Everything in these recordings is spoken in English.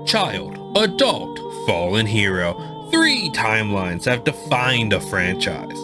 child, adult, fallen hero. 3 timelines have defined a franchise.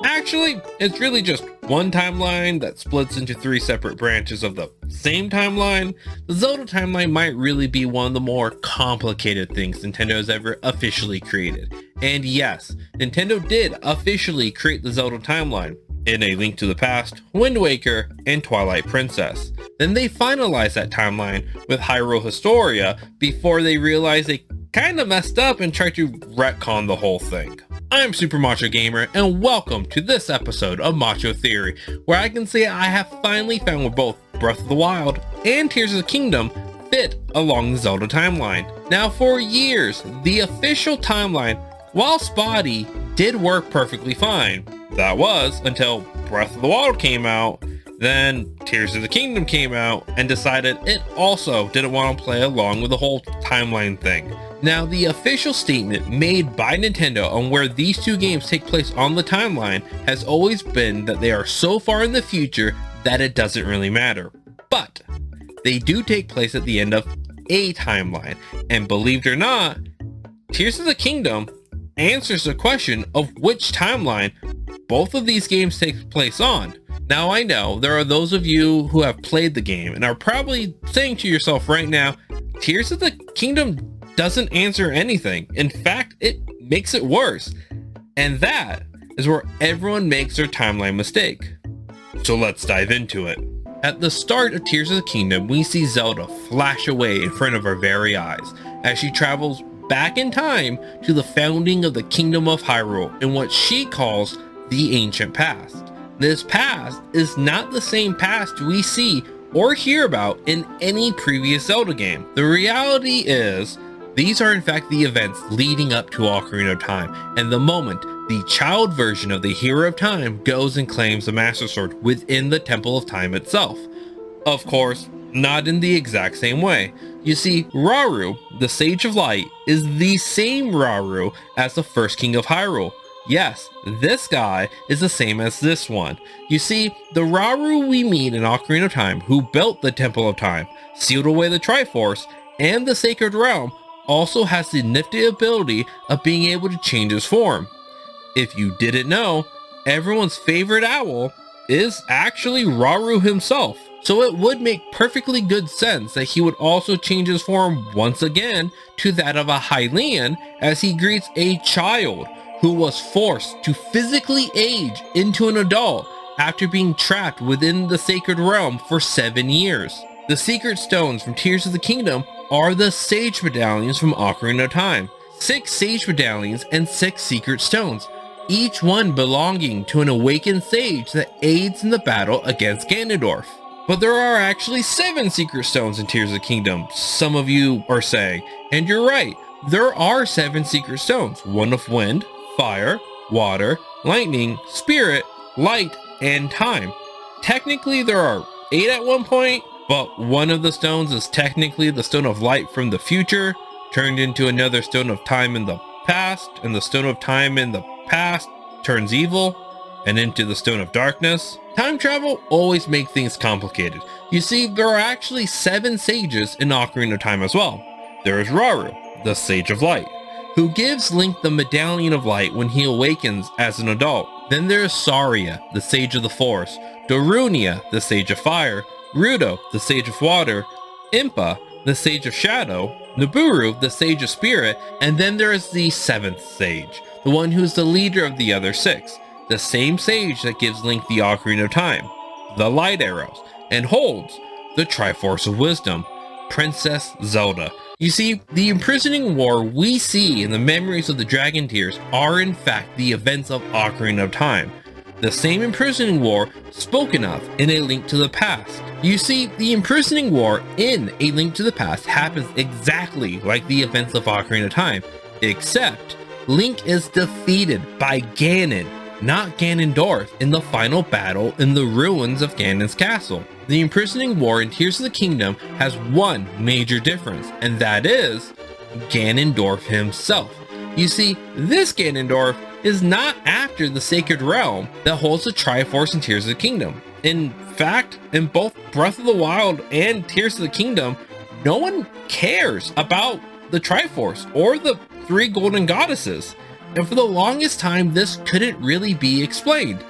Actually, it's really just one timeline that splits into 3 separate branches of the same timeline. The Zelda Timeline might really be one of the more complicated things Nintendo has ever officially created. And yes, Nintendo did officially create the Zelda Timeline in A Link to the Past, Wind Waker, and Twilight Princess. Then they finalized that timeline with Hyrule Historia before they realized they kinda messed up and tried to retcon the whole thing. I'm Super Macho Gamer, and welcome to this episode of Macho Theory, where I can say I have finally found where both Breath of the Wild and Tears of the Kingdom fit along the Zelda timeline. Now, for years, the official timeline, while spotty, did work perfectly fine. That was until Breath of the Wild came out, then Tears of the Kingdom came out, and decided it also didn't want to play along with the whole timeline thing. Now, the official statement made by Nintendo on where these 2 games take place on the timeline has always been that they are so far in the future that it doesn't really matter. But they do take place at the end of a timeline, and believe it or not, Tears of the Kingdom answers the question of which timeline both of these games take place on. Now, I know there are those of you who have played the game and are probably saying to yourself right now, Tears of the Kingdom doesn't answer anything. In fact, it makes it worse. And that is where everyone makes their timeline mistake. So let's dive into it. At the start of Tears of the Kingdom, we see Zelda flash away in front of our very eyes as she travels back in time to the founding of the Kingdom of Hyrule in what she calls the ancient past. This past is not the same past we see or hear about in any previous Zelda game. The reality is, these are in fact the events leading up to Ocarina of Time, and the moment the child version of the Hero of Time goes and claims the Master Sword within the Temple of Time itself. Of course, not in the exact same way. You see, Rauru, the Sage of Light, is the same Rauru as the first King of Hyrule. Yes, this guy is the same as this one. You see, the Rauru we meet in Ocarina of Time, who built the Temple of Time, sealed away the Triforce, and the Sacred Realm, also has the nifty ability of being able to change his form. If you didn't know, everyone's favorite owl is actually Rauru himself. So it would make perfectly good sense that he would also change his form once again to that of a Hylian as he greets a child who was forced to physically age into an adult after being trapped within the Sacred Realm for 7 years. The secret stones from Tears of the Kingdom are the Sage Medallions from Ocarina of Time. 6 Sage Medallions and 6 secret stones, each one belonging to an awakened sage that aids in the battle against Ganondorf. But there are actually 7 secret stones in Tears of the Kingdom, some of you are saying, and you're right, there are 7 secret stones, one of wind, fire, water, lightning, spirit, light, and time. Technically there are 8 at one point, but one of the stones is technically the Stone of Light from the future, turned into another Stone of Time in the past, and the Stone of Time in the past turns evil, and into the Stone of Darkness. Time travel always makes things complicated. You see, there are actually 7 sages in Ocarina of Time as well. There is Rauru, the Sage of Light, who gives Link the Medallion of Light when he awakens as an adult. Then there is Saria, the Sage of the Forest, Darunia, the Sage of Fire, Rudo, the Sage of Water, Impa, the Sage of Shadow, Naburu, the Sage of Spirit, and then there is the 7th Sage, the one who's the leader of the other 6, the same sage that gives Link the Ocarina of Time, the Light Arrows, and holds the Triforce of Wisdom, Princess Zelda. You see, the imprisoning war we see in the memories of the Dragon Tears are in fact the events of Ocarina of Time, the same imprisoning war spoken of in A Link to the Past. You see, the imprisoning war in A Link to the Past happens exactly like the events of Ocarina of Time, except Link is defeated by Ganon, not Ganondorf, in the final battle in the ruins of Ganon's castle. The imprisoning war in Tears of the Kingdom has one major difference, and that is Ganondorf himself. You see, this Ganondorf is not after the Sacred Realm that holds the Triforce in Tears of the Kingdom. In fact, in both Breath of the Wild and Tears of the Kingdom, no one cares about the Triforce or the three golden goddesses. And for the longest time, this couldn't really be explained.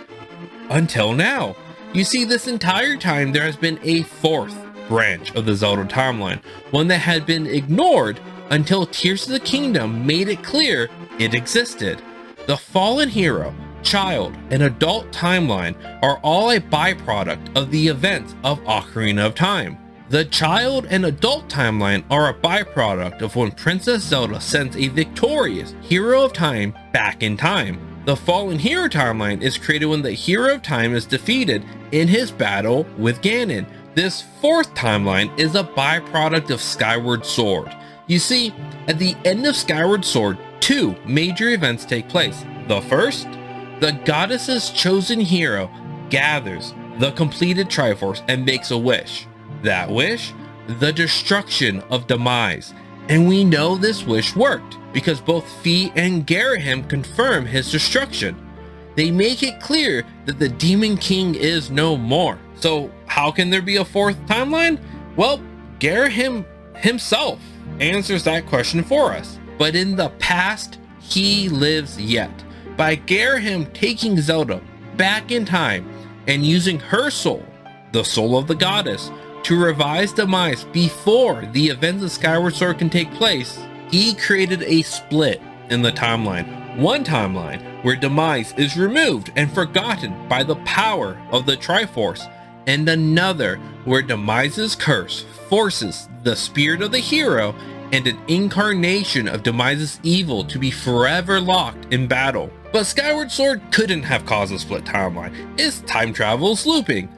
Until now. You see, this entire time there has been a fourth branch of the Zelda timeline, one that had been ignored until Tears of the Kingdom made it clear it existed. The fallen hero, child, and adult timeline are all a byproduct of the events of Ocarina of Time. The child and adult timeline are a byproduct of when Princess Zelda sends a victorious Hero of Time back in time. The fallen hero timeline is created when the Hero of Time is defeated in his battle with Ganon. This fourth timeline is a byproduct of Skyward Sword. You see, at the end of Skyward Sword, two major events take place. The first, the goddess's chosen hero gathers the completed Triforce and makes a wish. That wish, the destruction of Demise. And we know this wish worked because both Fi and Garahim confirm his destruction. They make it clear that the Demon King is no more. So how can there be a fourth timeline? Well, Garahim himself answers that question for us. But in the past, he lives yet. By Garahim taking Zelda back in time and using her soul, the soul of the goddess, to revise Demise before the events of Skyward Sword can take place, he created a split in the timeline. One timeline where Demise is removed and forgotten by the power of the Triforce, and another where Demise's curse forces the spirit of the hero and an incarnation of Demise's evil to be forever locked in battle. But Skyward Sword couldn't have caused a split timeline. Its time travel is looping.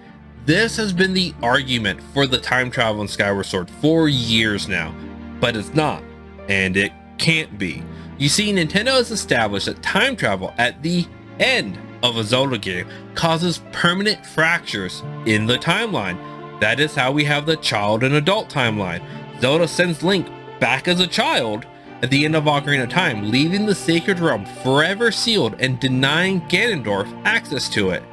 This has been the argument for the time travel in Skyward Sword for years now, but it's not, and it can't be. You see, Nintendo has established that time travel at the end of a Zelda game causes permanent fractures in the timeline. That is how we have the child and adult timeline. Zelda sends Link back as a child at the end of Ocarina of Time, leaving the Sacred Realm forever sealed and denying Ganondorf access to it.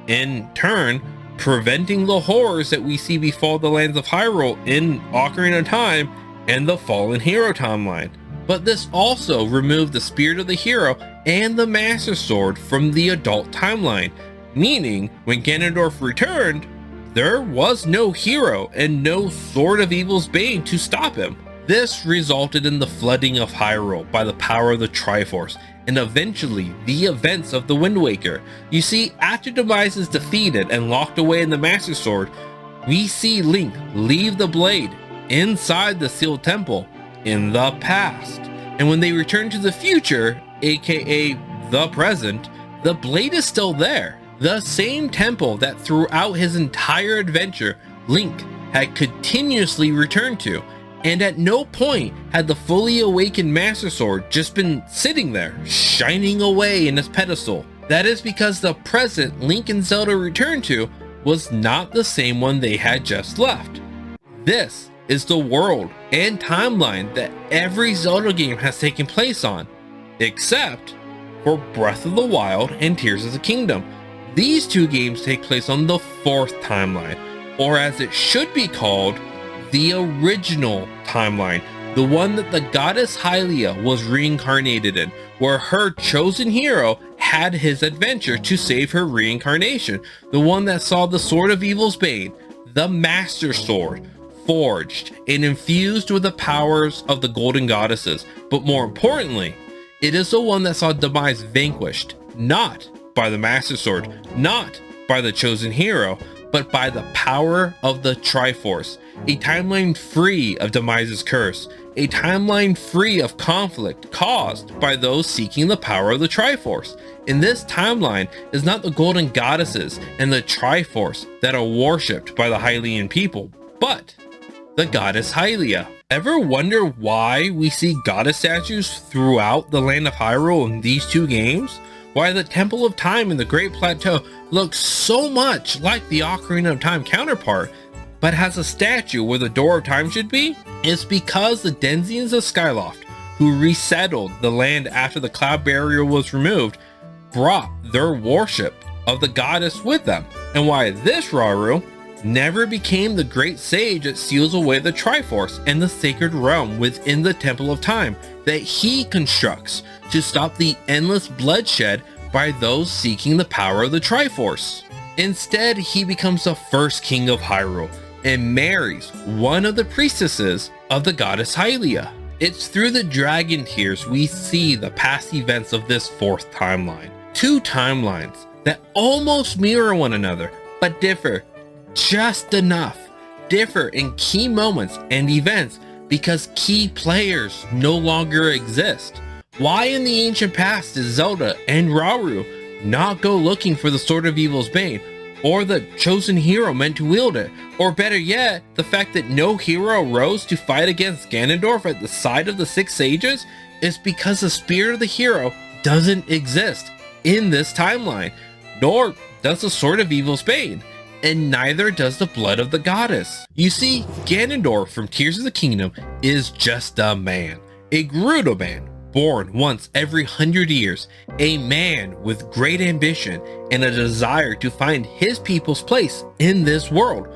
In turn, preventing the horrors that we see befall the lands of Hyrule in Ocarina of Time and the Fallen Hero timeline. But this also removed the spirit of the hero and the Master Sword from the adult timeline, meaning when Ganondorf returned, there was no hero and no Sword of Evil's Bane to stop him. This resulted in the flooding of Hyrule by the power of the Triforce, and eventually the events of the Wind Waker. You see, after Demise is defeated and locked away in the Master Sword, we see Link leave the blade inside the sealed temple in the past. And when they return to the future, aka the present, the blade is still there. The same temple that throughout his entire adventure, Link had continuously returned to. And at no point had the fully awakened Master Sword just been sitting there, shining away in its pedestal. That is because the present Link and Zelda returned to was not the same one they had just left. This is the world and timeline that every Zelda game has taken place on, except for Breath of the Wild and Tears of the Kingdom. These two games take place on the fourth timeline, or as it should be called, the original timeline, the one that the goddess Hylia was reincarnated in, where her chosen hero had his adventure to save her reincarnation, the one that saw the Sword of Evil's Bane, the Master Sword, forged and infused with the powers of the golden goddesses. But more importantly, it is the one that saw Demise vanquished, not by the Master Sword, not by the chosen hero, but by the power of the Triforce. A timeline free of Demise's curse, a timeline free of conflict caused by those seeking the power of the Triforce. In this timeline is not the golden goddesses and the Triforce that are worshipped by the Hylian people, but the goddess Hylia. Ever wonder why we see goddess statues throughout the land of Hyrule in these two games? Why the Temple of Time in the Great Plateau looks so much like the Ocarina of Time counterpart, but has a statue where the Door of Time should be? It's because the Denzians of Skyloft, who resettled the land after the cloud barrier was removed, brought their worship of the goddess with them. And why this Rauru never became the great sage that seals away the Triforce and the sacred realm within the Temple of Time that he constructs to stop the endless bloodshed by those seeking the power of the Triforce. Instead, he becomes the first king of Hyrule and marries one of the priestesses of the goddess Hylia. It's through the dragon tears we see the past events of this fourth timeline. Two timelines that almost mirror one another, but differ just enough. Differ in key moments and events because key players no longer exist. Why in the ancient past did Zelda and Rauru not go looking for the Sword of Evil's Bane, or the chosen hero meant to wield it? Or better yet, the fact that no hero arose to fight against Ganondorf at the side of the Six Sages is because the spirit of the hero doesn't exist in this timeline, nor does the Sword of Evil's Bane, and neither does the blood of the goddess. You see, Ganondorf from Tears of the Kingdom is just a man, a Gerudo man, born once every 100 years, a man with great ambition and a desire to find his people's place in this world.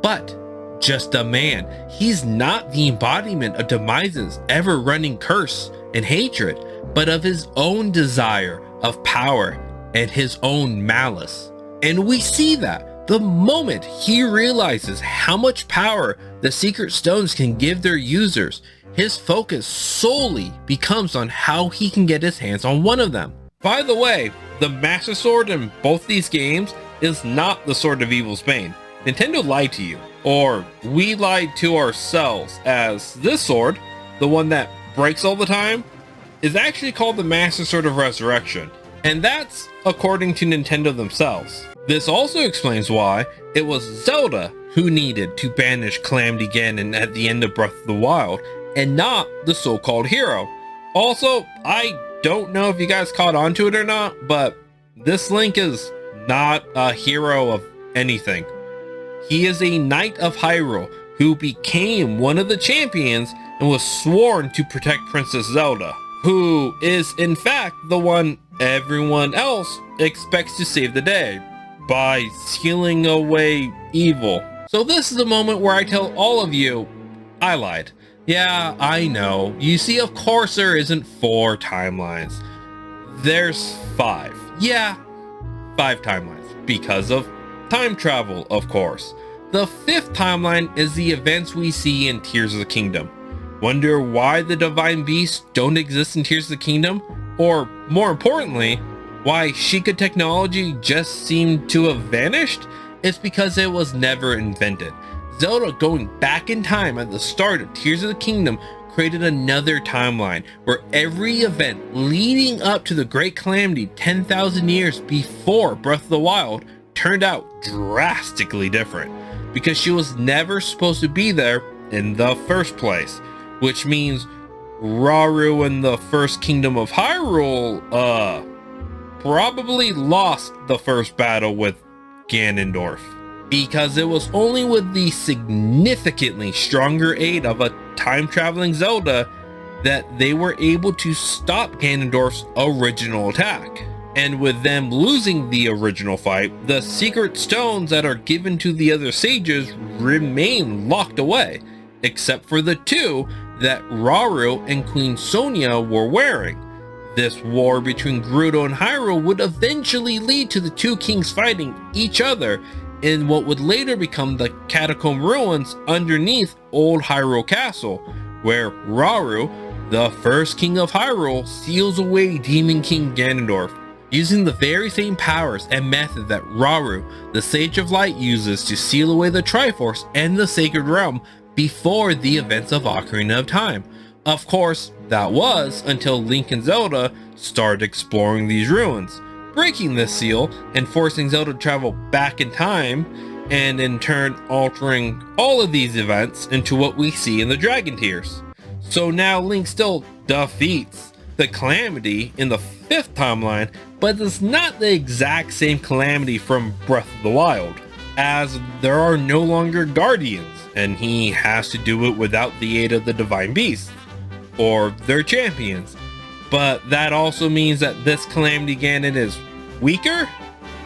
But just a man. He's not the embodiment of Demise's ever-running curse and hatred, but of his own desire of power and his own malice. And we see that the moment he realizes how much power the secret stones can give their users, his focus solely becomes on how he can get his hands on one of them. By the way, the Master Sword in both these games is not the Sword of Evil's Bane. Nintendo lied to you, or we lied to ourselves, as this sword, the one that breaks all the time, is actually called the Master Sword of Resurrection, and that's according to Nintendo themselves. This also explains why it was Zelda who needed to banish Calamity Ganon at the end of Breath of the Wild, and not the so-called hero. Also, I don't know if you guys caught on to it or not, but this Link is not a hero of anything. He is a Knight of Hyrule who became one of the champions and was sworn to protect Princess Zelda, who is in fact the one everyone else expects to save the day by sealing away evil. So this is the moment where I tell all of you, I lied. Yeah, I know. You see, of course there isn't 4 timelines. There's 5. Yeah, 5 timelines because of time travel, of course. The 5th timeline is the events we see in Tears of the Kingdom. Wonder why the Divine Beasts don't exist in Tears of the Kingdom? Or, more importantly, why Sheikah technology just seemed to have vanished? It's because it was never invented. Zelda going back in time at the start of Tears of the Kingdom created another timeline where every event leading up to the Great Calamity 10,000 years before Breath of the Wild turned out drastically different, because she was never supposed to be there in the first place, which means Rauru and the First Kingdom of Hyrule probably lost the first battle with Ganondorf, because it was only with the significantly stronger aid of a time-traveling Zelda that they were able to stop Ganondorf's original attack. And with them losing the original fight, the secret stones that are given to the other sages remain locked away, except for the 2 that Rauru and Queen Sonia were wearing. This war between Gerudo and Hyrule would eventually lead to the 2 kings fighting each other in what would later become the catacomb ruins underneath Old Hyrule Castle, where Rauru, the first king of Hyrule, seals away Demon King Ganondorf, using the very same powers and method that Rauru, the Sage of Light, uses to seal away the Triforce and the Sacred Realm before the events of Ocarina of Time. Of course, that was until Link and Zelda started exploring these ruins, breaking this seal and forcing Zelda to travel back in time, and in turn altering all of these events into what we see in the Dragon Tears. So now Link still defeats the Calamity in the 5th timeline, but it's not the exact same Calamity from Breath of the Wild, as there are no longer Guardians, and he has to do it without the aid of the Divine Beasts, or their champions. But that also means that this Calamity Ganon is weaker,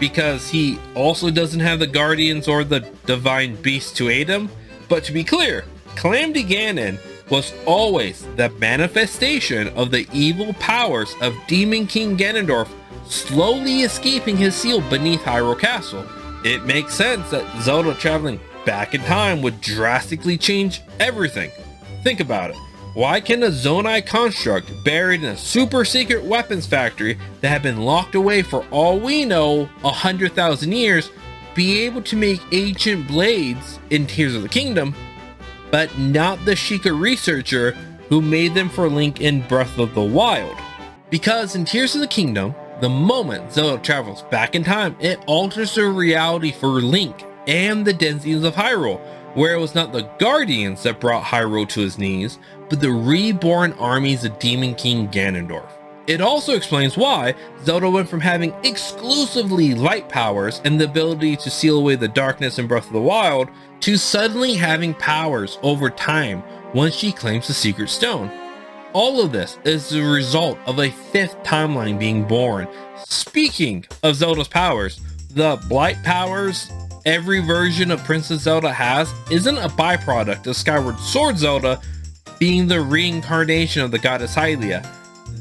because he also doesn't have the guardians or the divine beast to aid him. But to be clear, Calamity Ganon was always the manifestation of the evil powers of Demon King Ganondorf slowly escaping his seal beneath Hyrule Castle. It makes sense that Zelda traveling back in time would drastically change everything. Think about it. Why can a Zonai construct buried in a super secret weapons factory that had been locked away for all we know 100,000 years be able to make ancient blades in Tears of the Kingdom, but not the Sheikah researcher who made them for Link in Breath of the Wild? Because in Tears of the Kingdom, the moment Zelda travels back in time, it alters the reality for Link and the denizens of Hyrule, where it was not the Guardians that brought Hyrule to his knees, but the reborn armies of Demon King Ganondorf. It also explains why Zelda went from having exclusively light powers and the ability to seal away the darkness in Breath of the Wild to suddenly having powers over time once she claims the Secret Stone. All of this is the result of a fifth timeline being born. Speaking of Zelda's powers, the blight powers every version of Princess Zelda has isn't a byproduct of Skyward Sword Zelda being the reincarnation of the goddess Hylia.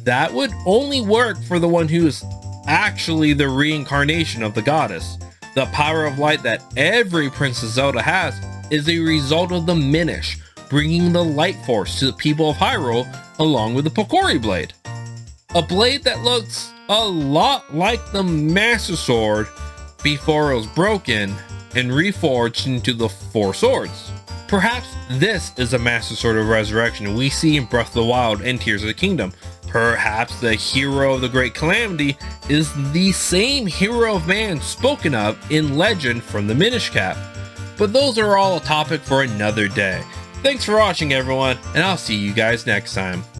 That would only work for the one who is actually the reincarnation of the goddess. The power of light that every Princess Zelda has is a result of the Minish, bringing the light force to the people of Hyrule along with the Pokori blade. A blade that looks a lot like the Master Sword before it was broken and reforged into the Four Swords. Perhaps this is the Master Sword of Resurrection we see in Breath of the Wild and Tears of the Kingdom. Perhaps the hero of the Great Calamity is the same hero of man spoken of in legend from the Minish Cap. But those are all a topic for another day. Thanks for watching everyone, and I'll see you guys next time.